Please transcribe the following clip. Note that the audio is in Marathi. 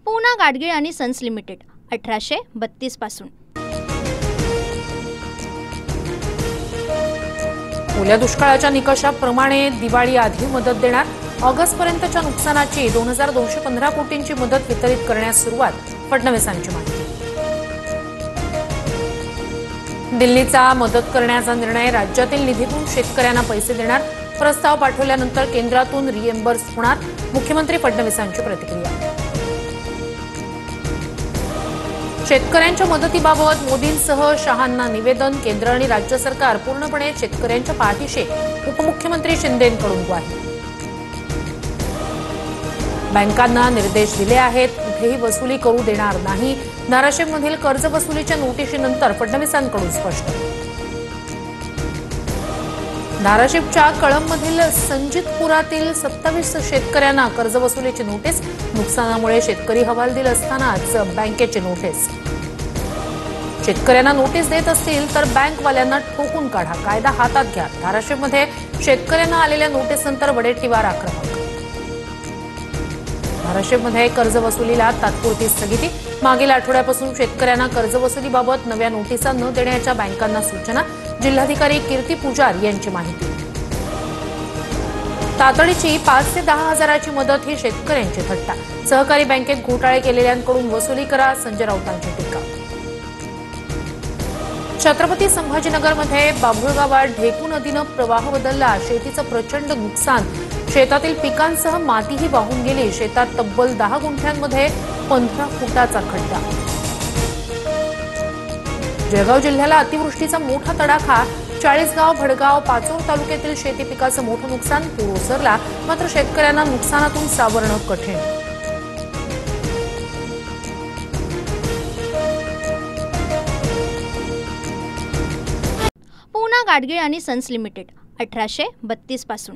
पूना गाडगीळ आणि सन्स लिमिटेड 1832 पासून। ओल्या दुष्काळाच्या निकषाप्रमाणे दिवाळी आधी मदत देणार। ऑगस्ट पर्यंतच्या नुकसानाची 2215 कोटींची मदत वितरित करण्यास सुरुवात। फडणवीसांची माहिती। दिल्लीचा मदत करण्याचा निर्णय। राज्यातील निधीतून शेतकऱ्यांना पैसे देणार। प्रस्ताव पाठवल्यानंतर केंद्रातून रिएम्बर्स होणार। मुख्यमंत्री फडणवीसांची प्रतिक्रिया। शेतकऱ्यांच्या मदतीबाबत मोदींसह शहांना निवेदन। केंद्र आणि राज्य सरकार पूर्णपणे शेतकऱ्यांच्या पाठीशी। उपमुख्यमंत्री शिंदेंकडून ग्वाही। बँकांना निर्देश दिले आहेत, कुठेही वसुली करू देणार नाही। धाराशिवमधील कर्ज वसुलीच्या नोटिशीनंतर फडणवीसांकडून स्पष्ट। धाराशिवच्या कळंबमधील संजितपुरातील 27 शेतकऱ्यांना कर्जवसुलीची नोटीस। नुकसानामुळे शेतकरी हवालदिल असतानाच बँकेची नोटीस। शेतकऱ्यांना नोटीस देत असतील तर बँकवाल्यांना ठोकून काढा, कायदा हातात घ्या। धाराशिवमध्ये शेतकऱ्यांना आलेल्या नोटीसनंतर वडेट्टीवार आक्रमक। धाराशिवमध्ये कर्जवसुलीला तात्पुरती स्थगिती। मागील आठवड्यापासून शेतकऱ्यांना कर्जवसुलीबाबत नव्या नोटिसा न देण्याच्या बँकांना सूचना। जिल्हाधिकारी कीर्ती पुजार यांची माहिती। तातडीची 5 ते 10 हजाराची मदत ही शेतकऱ्यांची थट्टा। सहकारी बँकेत घोटाळे केलेल्यांकडून वसुली करा, संजय राऊतांची टीका। छत्रपती संभाजीनगरमध्ये बाभुळगावात ढेकू नदीनं प्रवाह बदलला। शेतीचं प्रचंड नुकसान। शेतातील पिकांसह मातीही वाहून गेली। शेतात तब्बल 10 गुंठ्यांमध्ये 15 फुटाचा खड्डा। जळगाव जिल्ह्याला अतिवृष्टीचा मोठा तडाखा। चाळीसगाव, भडगाव, पाचोर तालुक्यातील शेती पिकाचं मोठं नुकसान। पूर ओसरला, मात्र शेतकऱ्यांना नुकसानातून सावरणं कठीण। पूना गाडगीळ आणि सन्स लिमिटेड 1832 पासून।